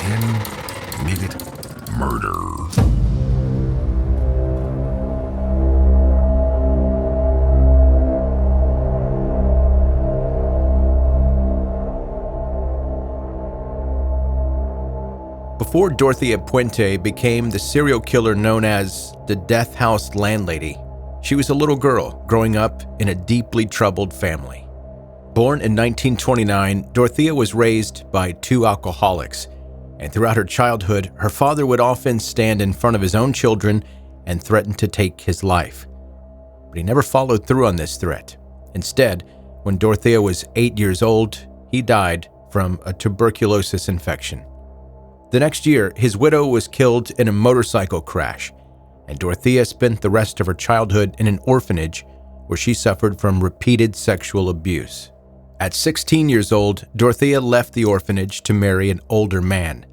10-minute murder. Before Dorothea Puente became the serial killer known as the Death House Landlady, she was a little girl growing up in a deeply troubled family. Born in 1929, Dorothea was raised by two alcoholics, and throughout her childhood, her father would often stand in front of his own children and threaten to take his life. But he never followed through on this threat. Instead, when Dorothea was 8 years old, he died from a tuberculosis infection. The next year, his widow was killed in a motorcycle crash, and Dorothea spent the rest of her childhood in an orphanage where she suffered from repeated sexual abuse. At 16 years old, Dorothea left the orphanage to marry an older man,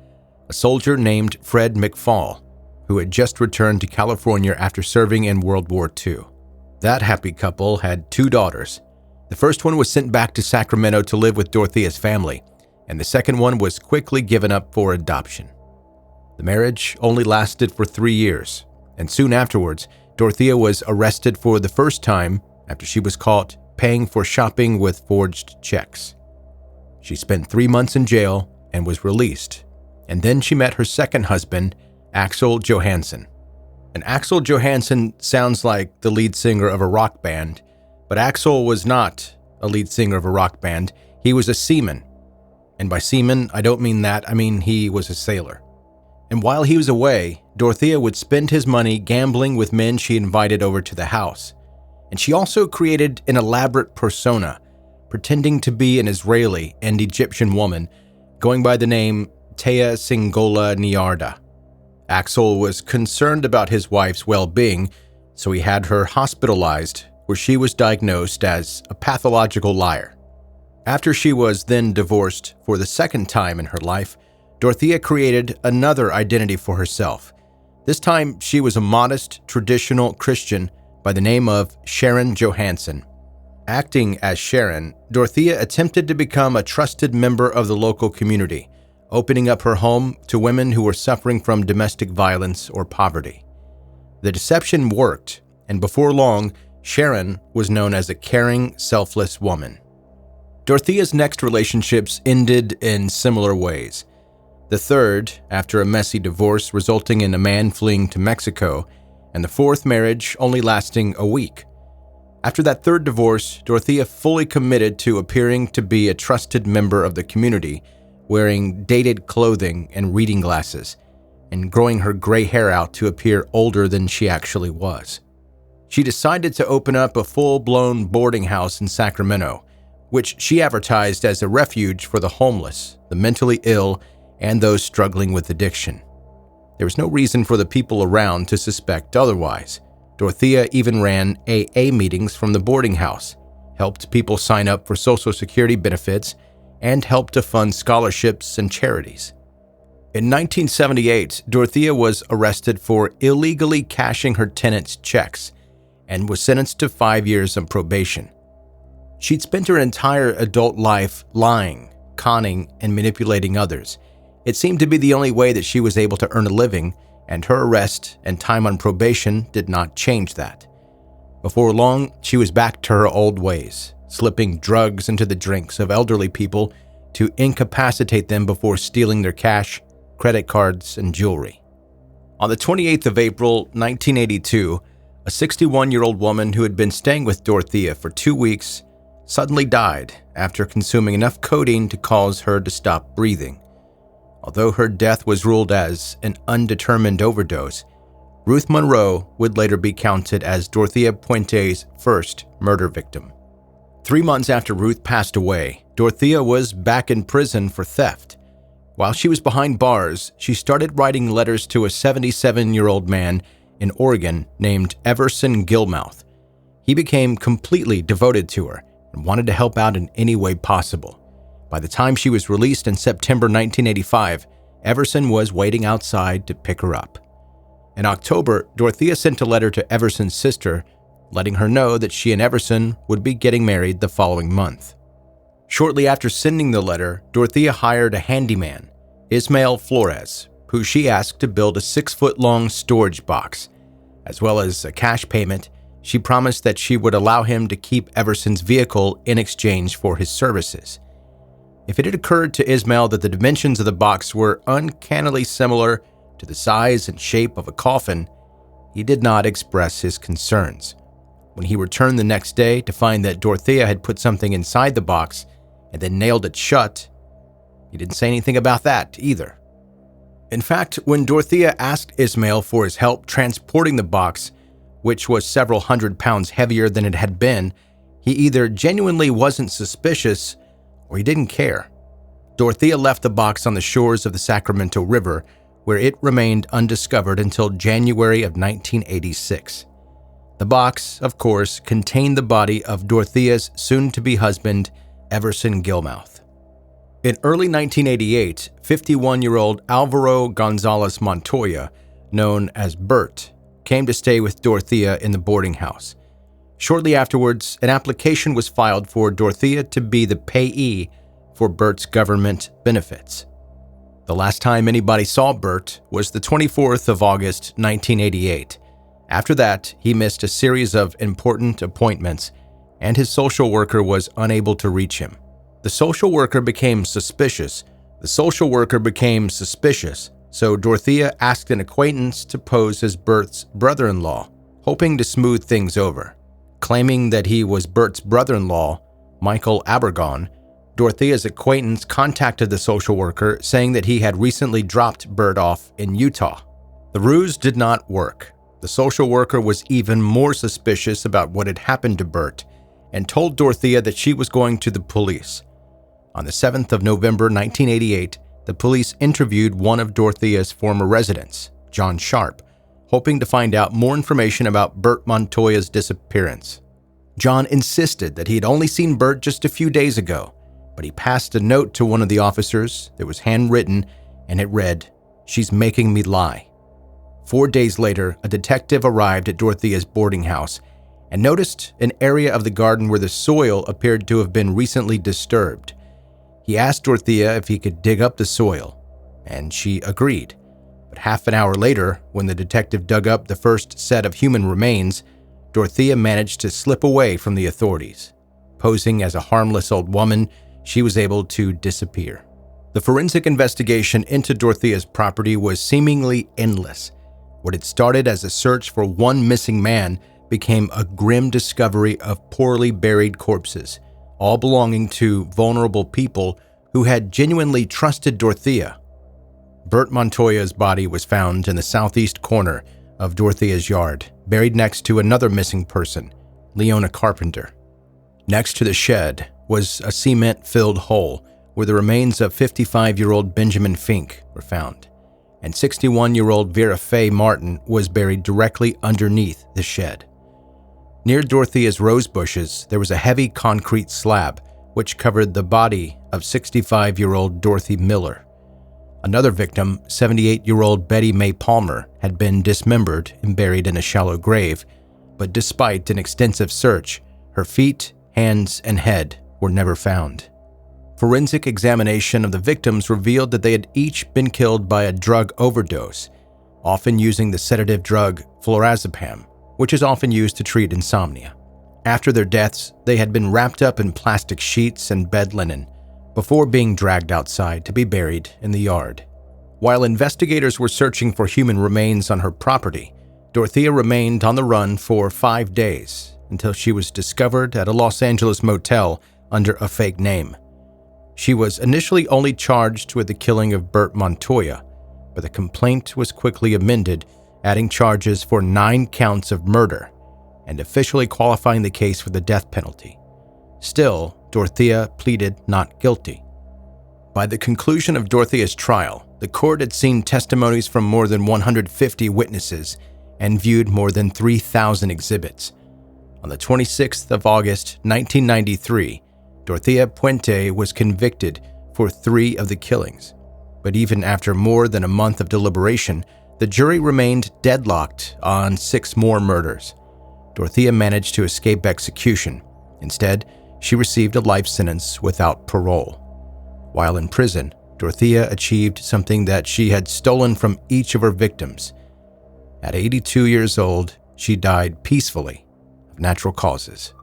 a soldier named Fred McFall, who had just returned to California after serving in World War II. That happy couple had 2 daughters. The first one was sent back to Sacramento to live with Dorothea's family, and the second one was quickly given up for adoption. The marriage only lasted for 3 years, and soon afterwards, Dorothea was arrested for the first time after she was caught paying for shopping with forged checks. She spent 3 months in jail and was released, and then she met her second husband, Axel Johansson. And Axel Johansson sounds like the lead singer of a rock band, but Axel was not a lead singer of a rock band. He was a seaman. And by seaman, I don't mean that, I mean he was a sailor. And while he was away, Dorothea would spend his money gambling with men she invited over to the house. And she also created an elaborate persona, pretending to be an Israeli and Egyptian woman, going by the name Tea Singola Niarda. Axel was concerned about his wife's well-being, so he had her hospitalized, where she was diagnosed as a pathological liar. After she was then divorced for the second time in her life, Dorothea created another identity for herself. This time, she was a modest, traditional Christian by the name of Sharon Johansson. Acting as Sharon, Dorothea attempted to become a trusted member of the local community, opening up her home to women who were suffering from domestic violence or poverty. The deception worked, and before long, Sharon was known as a caring, selfless woman. Dorothea's next relationships ended in similar ways. The third, after a messy divorce resulting in a man fleeing to Mexico, and the fourth marriage only lasting a week. After that third divorce, Dorothea fully committed to appearing to be a trusted member of the community, wearing dated clothing and reading glasses, and growing her gray hair out to appear older than she actually was. She decided to open up a full-blown boarding house in Sacramento, which she advertised as a refuge for the homeless, the mentally ill, and those struggling with addiction. There was no reason for the people around to suspect otherwise. Dorothea even ran AA meetings from the boarding house, helped people sign up for Social Security benefits, and helped to fund scholarships and charities. In 1978, Dorothea was arrested for illegally cashing her tenants' checks and was sentenced to 5 years of probation. She'd spent her entire adult life lying, conning, and manipulating others. It seemed to be the only way that she was able to earn a living, and her arrest and time on probation did not change that. Before long, she was back to her old ways, slipping drugs into the drinks of elderly people to incapacitate them before stealing their cash, credit cards, and jewelry. On the 28th of April, 1982, a 61-year-old woman who had been staying with Dorothea for 2 weeks suddenly died after consuming enough codeine to cause her to stop breathing. Although her death was ruled as an undetermined overdose, Ruth Monroe would later be counted as Dorothea Puente's first murder victim. 3 months after Ruth passed away, Dorothea was back in prison for theft. While she was behind bars, she started writing letters to a 77-year-old man in Oregon named Everson Gilmouth. He became completely devoted to her and wanted to help out in any way possible. By the time she was released in September 1985, Everson was waiting outside to pick her up. In October, Dorothea sent a letter to Everson's sister, letting her know that she and Everson would be getting married the following month. Shortly after sending the letter, Dorothea hired a handyman, Ismael Flores, who she asked to build a 6-foot-long storage box. As well as a cash payment, she promised that she would allow him to keep Everson's vehicle in exchange for his services. If it had occurred to Ismael that the dimensions of the box were uncannily similar to the size and shape of a coffin, he did not express his concerns. When he returned the next day to find that Dorothea had put something inside the box and then nailed it shut, he didn't say anything about that either. In fact, when Dorothea asked Ismael for his help transporting the box, which was several hundred pounds heavier than it had been, he either genuinely wasn't suspicious or he didn't care. Dorothea left the box on the shores of the Sacramento River, where it remained undiscovered until January of 1986. The box, of course, contained the body of Dorothea's soon-to-be husband, Everson Gilmouth. In early 1988, 51-year-old Alvaro Gonzalez Montoya, known as Bert, came to stay with Dorothea in the boarding house. Shortly afterwards, an application was filed for Dorothea to be the payee for Bert's government benefits. The last time anybody saw Bert was the 24th of August, 1988. After that, he missed a series of important appointments, and his social worker was unable to reach him. The social worker became suspicious, so Dorothea asked an acquaintance to pose as Bert's brother-in-law, hoping to smooth things over. Claiming that he was Bert's brother-in-law, Michael Abergon, Dorothea's acquaintance contacted the social worker saying that he had recently dropped Bert off in Utah. The ruse did not work. The social worker was even more suspicious about what had happened to Bert and told Dorothea that she was going to the police. On the 7th of November 1988, the police interviewed one of Dorothea's former residents, John Sharp, hoping to find out more information about Bert Montoya's disappearance. John insisted that he had only seen Bert just a few days ago, but he passed a note to one of the officers that was handwritten, and it read, "She's making me lie." 4 days later, a detective arrived at Dorothea's boarding house and noticed an area of the garden where the soil appeared to have been recently disturbed. He asked Dorothea if he could dig up the soil, and she agreed. But half an hour later, when the detective dug up the first set of human remains, Dorothea managed to slip away from the authorities. Posing as a harmless old woman, she was able to disappear. The forensic investigation into Dorothea's property was seemingly endless. What had started as a search for one missing man became a grim discovery of poorly buried corpses, all belonging to vulnerable people who had genuinely trusted Dorothea. Bert Montoya's body was found in the southeast corner of Dorothea's yard, buried next to another missing person, Leona Carpenter. Next to the shed was a cement-filled hole where the remains of 55-year-old Benjamin Fink were found, and 61-year-old Vera Faye Martin was buried directly underneath the shed. Near Dorothea's rose bushes, there was a heavy concrete slab which covered the body of 65-year-old Dorothy Miller. Another victim, 78-year-old Betty Mae Palmer, had been dismembered and buried in a shallow grave, but despite an extensive search, her feet, hands, and head were never found. Forensic examination of the victims revealed that they had each been killed by a drug overdose, often using the sedative drug flurazepam, which is often used to treat insomnia. After their deaths, they had been wrapped up in plastic sheets and bed linen before being dragged outside to be buried in the yard. While investigators were searching for human remains on her property, Dorothea remained on the run for 5 days until she was discovered at a Los Angeles motel under a fake name. She was initially only charged with the killing of Bert Montoya, but the complaint was quickly amended, adding charges for 9 counts of murder and officially qualifying the case for the death penalty. Still, Dorothea pleaded not guilty. By the conclusion of Dorothea's trial, the court had seen testimonies from more than 150 witnesses and viewed more than 3,000 exhibits. On the 26th of August, 1993, Dorothea Puente was convicted for 3 of the killings. But even after more than a month of deliberation, the jury remained deadlocked on 6 more murders. Dorothea managed to escape execution. Instead, she received a life sentence without parole. While in prison, Dorothea achieved something that she had stolen from each of her victims. At 82 years old, she died peacefully of natural causes.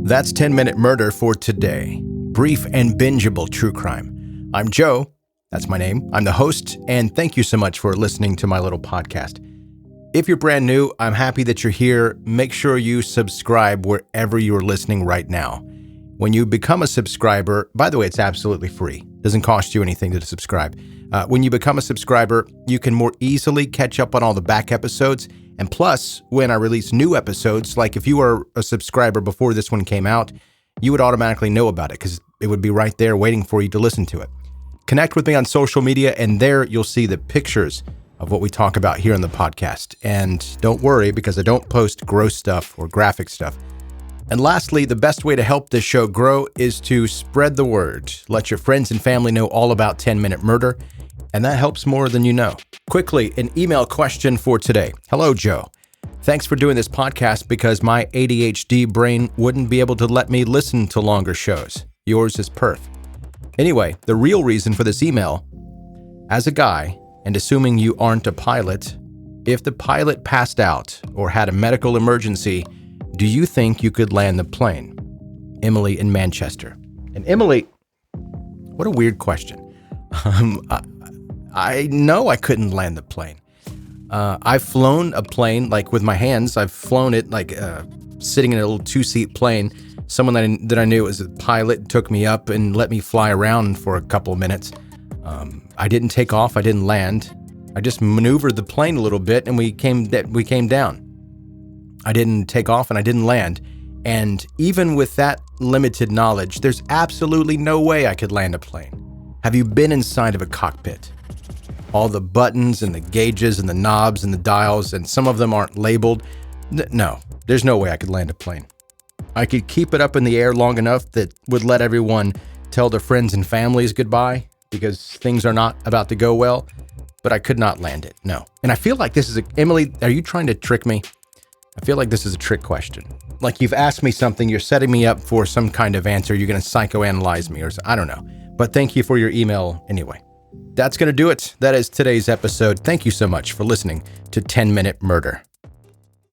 That's 10-Minute Murder for today. Brief and bingeable true crime. I'm Joe. That's my name. I'm the host, and thank you so much for listening to my little podcast. If you're brand new, I'm happy that you're here. Make sure you subscribe wherever you're listening right now. When you become a subscriber, by the way, it's absolutely free. Doesn't cost you anything to subscribe. When you become a subscriber, you can more easily catch up on all the back episodes. And plus, when I release new episodes, like if you were a subscriber before this one came out, you would automatically know about it because it would be right there waiting for you to listen to it. Connect with me on social media, and there you'll see the pictures of what we talk about here on the podcast. And don't worry, because I don't post gross stuff or graphic stuff. And lastly, the best way to help this show grow is to spread the word. Let your friends and family know all about 10-Minute Murder, and that helps more than you know. Quickly, an email question for today. Hello, Joe. Thanks for doing this podcast because my ADHD brain wouldn't be able to let me listen to longer shows. Yours is perf. Anyway, the real reason for this email, as a guy, and assuming you aren't a pilot, if the pilot passed out or had a medical emergency, do you think you could land the plane? Emily in Manchester. And Emily, what a weird question. I know I couldn't land the plane. I've flown a plane, like with my hands. I've flown it like sitting in a little 2-seat plane. Someone that I knew was a pilot took me up and let me fly around for a couple of minutes. I didn't take off. I didn't land. I just maneuvered the plane a little bit and we came down. I didn't take off and I didn't land. And even with that limited knowledge, there's absolutely no way I could land a plane. Have you been inside of a cockpit? All the buttons and the gauges and the knobs and the dials, and some of them aren't labeled. No, there's no way I could land a plane. I could keep it up in the air long enough that would let everyone tell their friends and families goodbye because things are not about to go well, but I could not land it, no. And I feel like this is Emily, are you trying to trick me? I feel like this is a trick question. Like you've asked me something, you're setting me up for some kind of answer, you're going to psychoanalyze me or I don't know. But thank you for your email anyway. That's going to do it. That is today's episode. Thank you so much for listening to 10-Minute Murder.